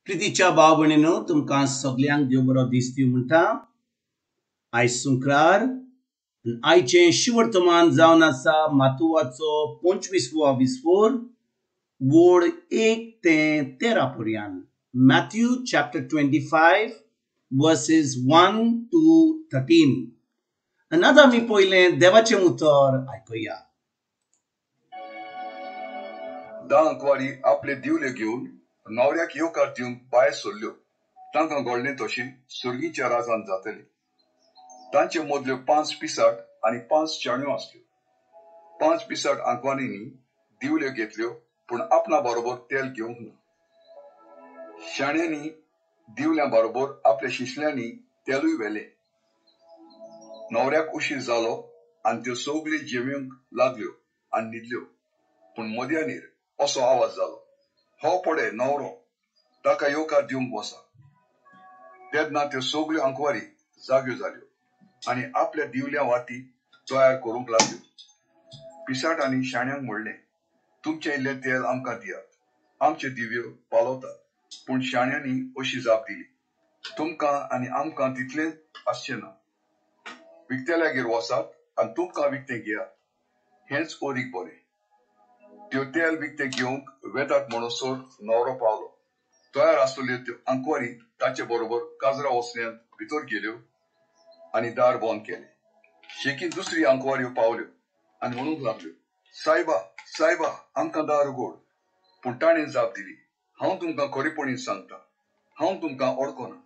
प्रितीच्या भाव भयणीनो तुमकां सगळ्यांक देव बरो दीस दिवं म्हणटा। आयज शुक्रार आयचें शिवर्तमान जावन आसा माथुवाचो 25वो विस्फोर वोड 1 ते 13 पर्यंत। Mathew chapter 25 verses 1 to 13। आनी आतां आमी पयलें देवाचें उतर आयकुया। दांकवारी आपले दिवले घेवन नवऱ्याक येवकार दिवंक भायर सरल्यो। तांकां घडलें तशें सुर्गीच्या राजांत जातलें। तांचे मदल्यो 5 पिसाट आनी 5 शाण्यो आसल्यो। 5 पिसाट आंकवारींनी दिवल्यो घेतल्यो, पूण आपणा बरोबर तेल घेवंक ना। शाण्यांनी दिवल्यां बरोबर आपल्या शिशल्यांनी तेलूय व्हेलें। नवऱ्याक उशीर जालो आनी त्यो सगल्यो जेवंक लागल्यो आनी न्हिदल्यो। पूण मध्यानीर असो आवाज जालो, हो पळय नवरो, ताका येवकार दिवंक वचा। तेन्ना त्यो सगल्यो आंकवारी जाग्यो जाल्यो आनी आपल्या दिवल्या वाती तयार करूंक लागल्यो। पिसाटांनी शाण्यांक म्हणलें, तुमचें इल्लें तेल आमकां दियात, आमच्यो दिव्यो पालवतात। पूण शाण्यांनी अशी जाप दिली, तुमकां आनी आमकां तितलें आसचें ना। विकतेल्यागेर वचात आनी तुमकां विकतें घेयात, हेंच ओरीक बरें। त्यो तेल विकतें घेवंक वेतात म्हणसर नवरो पावलो। तयार आसलेल्यो त्यो आंकवारी ताचे बरोबर काजरा वसऱ्यांत भितर गेल्यो आनी दार बंद केलें। शेकीन दुसरी आंकवाऱ्यो पावल्यो आनी म्हणूंक लागल्यो, सायबा सायबा, आमकां दार उगड। पूण ताणें जाप दिली, हांव तुमकां खरेपणीन सांगतां, हांव तुमकां ओळखना।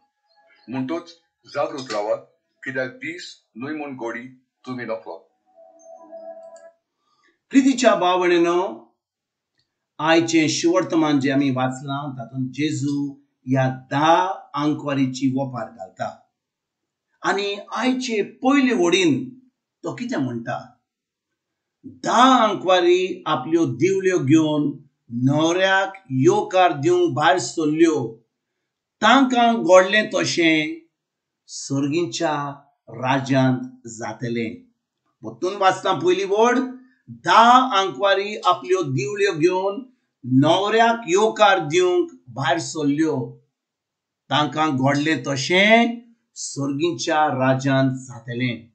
म्हणटच जागृत रावात, कित्याक दीस न्हय म्हूण घडी तुमी नकळात। प्रितीच्या भाव भयणीनो, आयचें शिवर्तमान जे आमी वाचलां तातूंत जेजू ह्या 10 आंकवारीची वोपार घालता। आनी आयचे पयले वडीन तो कितें म्हणटा, 10 आंकवारी आपल्यो दिवल्यो घेवन न्हवऱ्याक येवकार दिवंक भायर सरल्यो। तांकां घडलें तशें सुर्गीच्या राज्यांत जातलें। परतून वाचता पयली वड, 10 आंकवारी आपल्यो दिवल्यो घेवन न्हवऱ्याक येवकार दिवंक भायर सरल्यो। तांकां घडलें तशें सुर्गीच्या राज्यांत जातलें।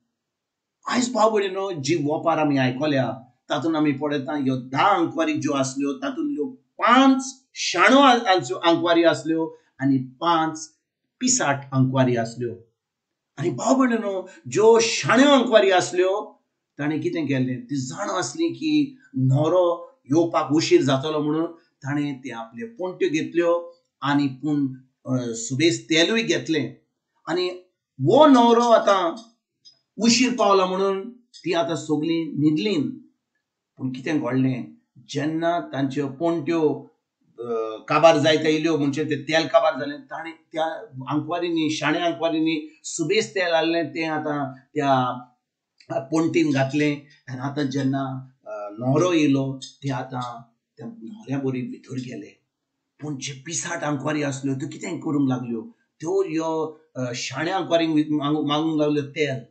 आयज भाव भयणीनो, जी वोपार आमी आयकल्या तातूंत आमी पळयता ह्यो 10 आंकवारी ज्यो आसल्यो तातूंतल्यो 5 शाणो आंकवारी आसल्यो आनी 5 पिसाट आंकवारी आसल्यो। आनी भाव भयणीनो, ज्यो शाण्यो आंकवारी आसल्यो ताणें कितें केलें, ती जाण आसली की न्हवरो येवपाक उशीर जातलो म्हणून ताणें ते आपल्यो पोंट्यो घेतल्यो आनी पूण सुबेज तेलूय घेतलें। आनी वो न्हवरो आतां उशीर पावला म्हणून ती आतां सगळीं न्हिदलीं। पूण कितें घडलें, जेन्ना तांच्यो पोंट्यो काबार जायत येयल्यो, म्हणजे ते तेल काबार जालें, ताणें त्या आंकवारींनी, शाण्या आंकवारींनी सुबेज तेल हाडलें, तें आतां त्या पोंटीन घातलें। आनी आतां जेन्ना न्हवरो येयलो ते आतां त्या न्हवऱ्या बरोबर भितर गेले। पूण जे पिसाट आंकवारी आसल्यो त्यो कितें करूंक लागल्यो, त्यो ह्यो शाण्या आंकवारींक मागूंक लागल्यो तेल।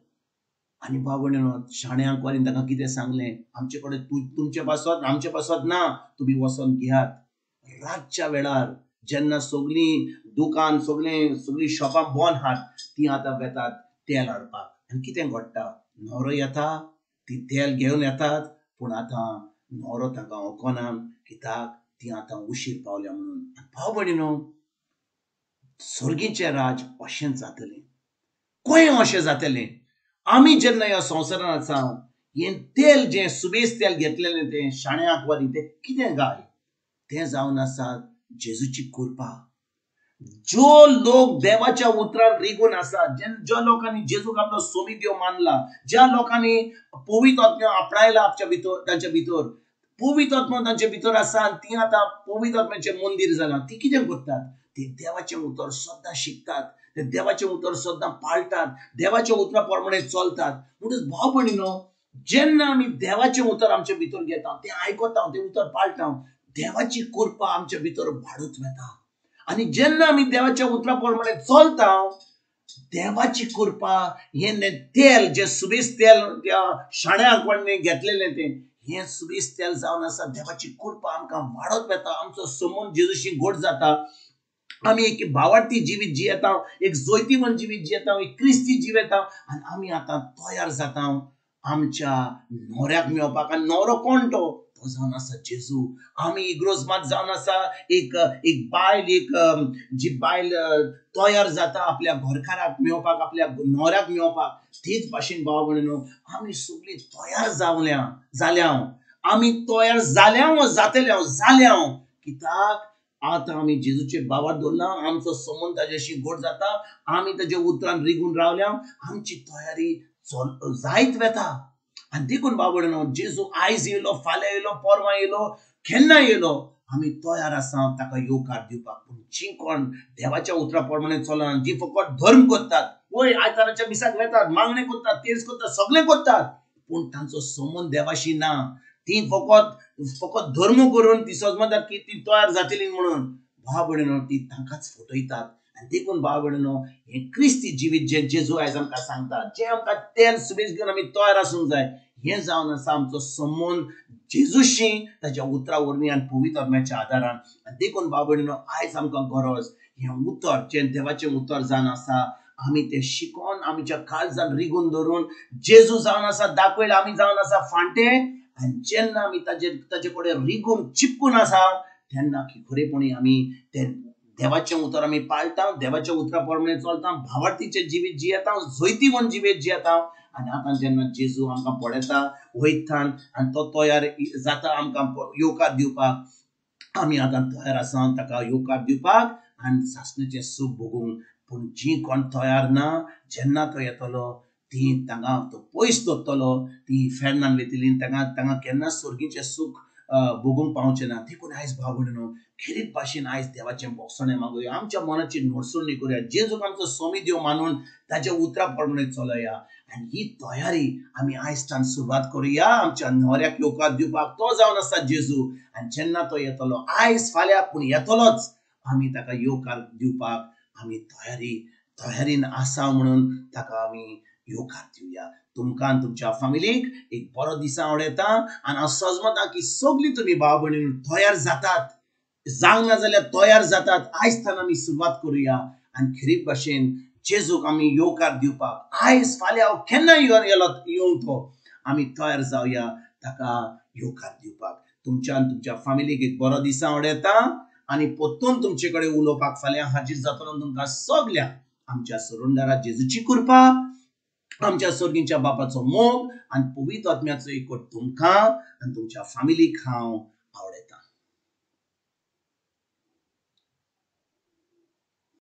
आनी भाव भयणीनो, शाण्या आंकवारीन ताका कितें सांगलें, आमचे कडेन तुमचे पासत आमचे पासत ना, तुमी वचोन घेयात। रातच्या वेळार जेन्ना सगळीं दुकान सगळीं शॉपां बंद आहात, ती आतां वेतात तेल हाडपाक। आनी कितें घडटा, न्हवरो येता, ती तेल घेवन येतात, पूण आतां न्हवरो तांकां वळखना, कित्याक ती आतां उशीर पावल्या म्हणून। भाव भयणीनो, सुर्गीचें राज अशेंच जातलें, खंय अशें जातलें। आमी जेन्ना ह्या संवसारांत आसा, हें तेल जें सुबेज तेल घेतलेलें तें शाण्या आंकवारी तें कितें गाय, तें जावन आसा जेजूची कृपा। जो लोक देवाच्या उतरार रिगून आसा, ज्या लोकांनी जेजूक आपलो सोबीत देव मानला, ज्या लोकांनी पवित्र आत्म्या आपणायला आपच्या भितर, तांच्या भितर पवित्र आत्मा तांच्या भितर आसा आनी ती आतां पवित्र आत्म्याचें मंदीर जालां, ती कितें करतात, ती देवाचें उतर सदां शिकतात, ते देवाचें उतर सदां पाळटात, देवाच्या उतरा प्रमाणे चलतात। म्हणटच भाव भयणीनो, जेन्ना आमी देवाचें उतर आमच्या भितर घेता, तें आयकता, तें उतर पाळटा, देवाची कृपा आमच्या भितर वाडत वता। आनी जेन्ना आमी देवाच्या उतरा प्रमाणे चलता, देवाची कृपा हें तेल जें सुबेज तेल त्या शाण्या आंकवारींनी घेतलेलें तें हें सुबेज तेल जावन आसा देवाची कृपा आमकां वाडत वता, आमचो संबंद जेजूशी घट जाता। आम्ही एक भावार्थी जिवीत जियेता, एक जोयतीवन जिवीत जियेता, एक क्रिस्ती जियेता आणि आम्ही आता तयार जाता आमच्या न्हवऱ्याक मेळपाक. आनी न्हवरो कोण तो जावन आसा जेजू. आम्ही इग्रोज मात जावन आसा एक एक बायल, एक जी बायल तयार जाता आपल्या घरकाराक मेळपाक, आपल्या न्हवऱ्याक मेळपाक. तेच भाशेन भाव भयणीनो आमी सगळीं तयार जाल्या. आमी तयार जाल्या कित्याक आता आम्ही जेजूचे बाबार दवरला. आमचो संबंध ताच्याशी गोड जाता. आम्ही ताच्या उतरान रिगून रावल्या. आमची तयारी जायत वेता. आणि देखून बाबडनो जेजू आयज येयलो, फाल्यां येयलो, परवां येयलो, केन्ना येयलो, आमी तयार आसा ताका येवकार दिवपाक. पूण जी कोण देवाच्या उतरा प्रमाणे चलना, जी फकत धर्म करतात, वय आयताराच्या मिसाक वेतात, मागणे करतात, तेर्स करतात, सगळे करतात, पूण तांचो संबंध देवाशी ना. ती फकत धर्म करून ती समजतात की ती तयार जातली म्हणून. भाव भयणीनो ती तांकांच फटयतात. आणि देखून भाव भयणीनो हे क्रिस्ती जिवीत जे जेजू आयज आमकां सांगता, जे आमकां तेल सुबेज घेवन आमी तयार आसूंक जाय, हे जावन आसा आमचो संबंध जेजूशी, ताच्या उतरा वरवीं आनी पवित्र आत्म्याच्या आदारान. आनी देखून भाव भयणीनो आयज आमकां गरज हे उतर जे देवाचें उतर जावन आसा, आमी ते शिकोन आमच्या काळजान रिगून धरून जेजू जावन आसा दाखयला, आमी जावन आसा फांटे. आणि जेन्ना आमी ताचे कडेन रिगून चिपकून आसा तेन्ना खरेपणी आमी ते देवाचें उतर आमी पाळटा, देवाच्या उतरा प्रमाणे चलता, भावार्थीचें जिवीत जियेता, जोयतीवन जिवीत जियेता. आनी आतां जेन्ना जेजू आमकां पळयता वयतान आनी तो तयार जाता आमकां येवकार दिवपाक, आमी आतां तयार आसा ताका येवकार दिवपाक आनी सासणेचें सूख भोगूंक. पूण जी कोण तयार ना, जेन्ना तो येतलो ती तांकां तो पयस दवरतलो, ती फेरनान वेतली, तांकां केन्ना सर्गीचें सूख भोगूंक पावचें ना. देखून आयज भाव भयणीनो खेरीत भाशेन आयज देवाचें बोगसणें मागुया, आमच्या मनाची नडसुणी करुया, जेजूक आमचो स्वामी देव मानून ताच्या उतरा प्रमाणे चलया. आनी ही तयारी आमी आयजच्यान सुरवात करुया आमच्या न्हवऱ्याक येवकार दिवपाक. तो जावन आसा जेजू. आनी जेन्ना तो येतलो आयज फाल्यां पूण येतलोच, आमी ताका येवकार दिवपाक आमी तयारीन आसा म्हणून ताका आमी येवकार दिवया. तुमकां आनी तुमच्या फॅमिलीक एक बरो दीस आवडटा. आनी हांव सजमतां की सगळीं तुमी भाव भयणीं तयार जातात, जावंक ना जाल्यार तयार जातात. आयजच्यान आमी सुरवात करुया आनी खरीत भाशेन जेजूक आमी येवकार दिवपाक आयज फाल्यां केन्ना येवं तो आमी तयार जावया ताका येवकार दिवपाक. तुमच्या आनी तुमच्या फॅमिलीक एक बरो दीस आवडटा. आनी परतून तुमचे कडेन उलोवपाक फाल्यां हाजीर जातलो. तुमकां सगळ्यांक आमच्या सरोंडारा जेजूची कृपा, आमच्या सर्गीच्या बापाचो मोग आनी पवित्र आत्म्याचो एकवट तुमकां आनी तुमच्या फॅमिलीक हांव आवडटा.